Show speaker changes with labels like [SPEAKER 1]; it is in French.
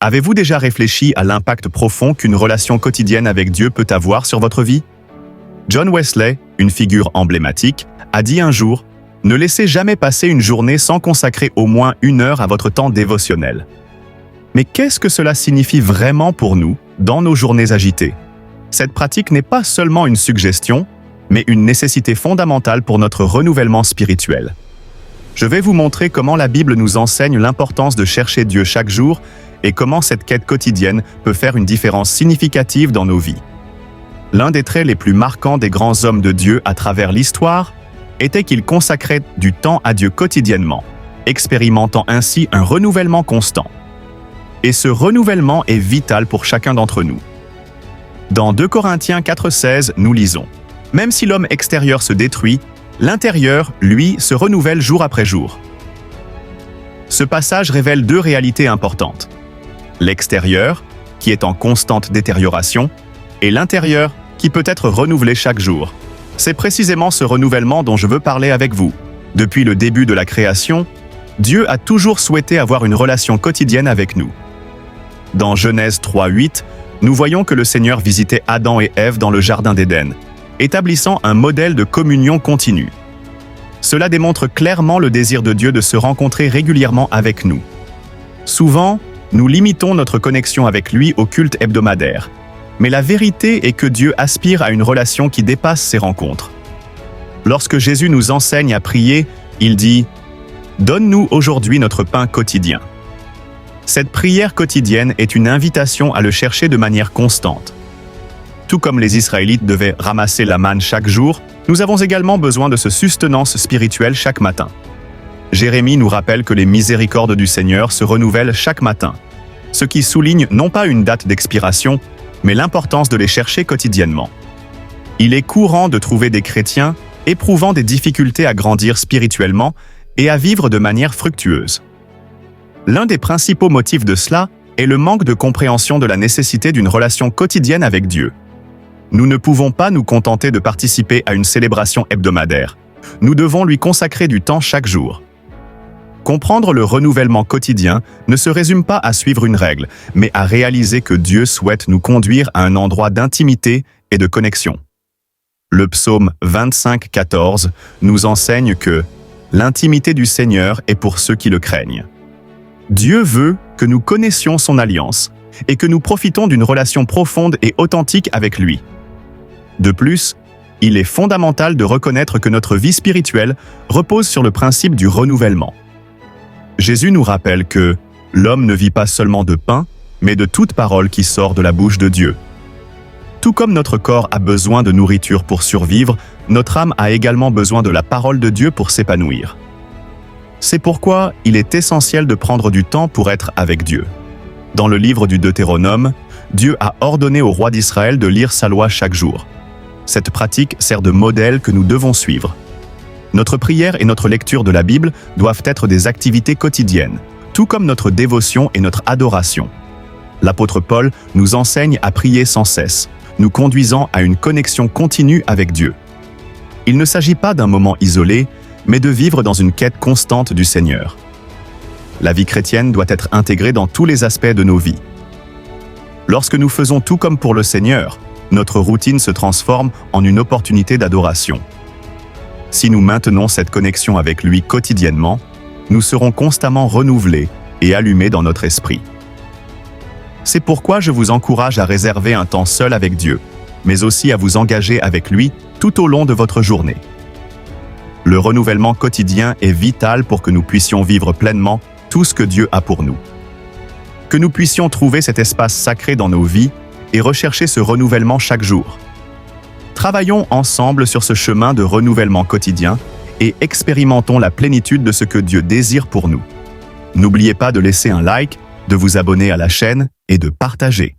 [SPEAKER 1] Avez-vous déjà réfléchi à l'impact profond qu'une relation quotidienne avec Dieu peut avoir sur votre vie? John Wesley, une figure emblématique, a dit un jour « Ne laissez jamais passer une journée sans consacrer au moins 1 heure à votre temps dévotionnel. » Mais qu'est-ce que cela signifie vraiment pour nous, dans nos journées agitées? Cette pratique n'est pas seulement une suggestion, mais une nécessité fondamentale pour notre renouvellement spirituel. Je vais vous montrer comment la Bible nous enseigne l'importance de chercher Dieu chaque jour et comment cette quête quotidienne peut faire une différence significative dans nos vies. L'un des traits les plus marquants des grands hommes de Dieu à travers l'histoire était qu'ils consacraient du temps à Dieu quotidiennement, expérimentant ainsi un renouvellement constant. Et ce renouvellement est vital pour chacun d'entre nous. Dans 2 Corinthiens 4,16, nous lisons « Même si l'homme extérieur se détruit, l'intérieur, lui, se renouvelle jour après jour. » Ce passage révèle 2 réalités importantes. L'extérieur, qui est en constante détérioration, et l'intérieur, qui peut être renouvelé chaque jour. C'est précisément ce renouvellement dont je veux parler avec vous. Depuis le début de la création, Dieu a toujours souhaité avoir une relation quotidienne avec nous. Dans Genèse 3,8, nous voyons que le Seigneur visitait Adam et Ève dans le Jardin d'Éden, établissant un modèle de communion continue. Cela démontre clairement le désir de Dieu de se rencontrer régulièrement avec nous. Souvent, nous limitons notre connexion avec lui au culte hebdomadaire. Mais la vérité est que Dieu aspire à une relation qui dépasse ces rencontres. Lorsque Jésus nous enseigne à prier, il dit « Donne-nous aujourd'hui notre pain quotidien ». Cette prière quotidienne est une invitation à le chercher de manière constante. Tout comme les Israélites devaient ramasser la manne chaque jour, nous avons également besoin de ce sustenance spirituel chaque matin. Jérémie nous rappelle que les miséricordes du Seigneur se renouvellent chaque matin, ce qui souligne non pas une date d'expiration, mais l'importance de les chercher quotidiennement. Il est courant de trouver des chrétiens éprouvant des difficultés à grandir spirituellement et à vivre de manière fructueuse. L'un des principaux motifs de cela est le manque de compréhension de la nécessité d'une relation quotidienne avec Dieu. Nous ne pouvons pas nous contenter de participer à une célébration hebdomadaire. Nous devons lui consacrer du temps chaque jour. Comprendre le renouvellement quotidien ne se résume pas à suivre une règle, mais à réaliser que Dieu souhaite nous conduire à un endroit d'intimité et de connexion. Le psaume 25,14 nous enseigne que « L'intimité du Seigneur est pour ceux qui le craignent ». Dieu veut que nous connaissions son alliance et que nous profitons d'une relation profonde et authentique avec lui. De plus, il est fondamental de reconnaître que notre vie spirituelle repose sur le principe du renouvellement. Jésus nous rappelle que l'homme ne vit pas seulement de pain, mais de toute parole qui sort de la bouche de Dieu. Tout comme notre corps a besoin de nourriture pour survivre, notre âme a également besoin de la parole de Dieu pour s'épanouir. C'est pourquoi il est essentiel de prendre du temps pour être avec Dieu. Dans le livre du Deutéronome, Dieu a ordonné au roi d'Israël de lire sa loi chaque jour. Cette pratique sert de modèle que nous devons suivre. Notre prière et notre lecture de la Bible doivent être des activités quotidiennes, tout comme notre dévotion et notre adoration. L'apôtre Paul nous enseigne à prier sans cesse, nous conduisant à une connexion continue avec Dieu. Il ne s'agit pas d'un moment isolé, mais de vivre dans une quête constante du Seigneur. La vie chrétienne doit être intégrée dans tous les aspects de nos vies. Lorsque nous faisons tout comme pour le Seigneur, notre routine se transforme en une opportunité d'adoration. Si nous maintenons cette connexion avec lui quotidiennement, nous serons constamment renouvelés et allumés dans notre esprit. C'est pourquoi je vous encourage à réserver un temps seul avec Dieu, mais aussi à vous engager avec lui tout au long de votre journée. Le renouvellement quotidien est vital pour que nous puissions vivre pleinement tout ce que Dieu a pour nous. Que nous puissions trouver cet espace sacré dans nos vies et rechercher ce renouvellement chaque jour. Travaillons ensemble sur ce chemin de renouvellement quotidien et expérimentons la plénitude de ce que Dieu désire pour nous. N'oubliez pas de laisser un like, de vous abonner à la chaîne et de partager.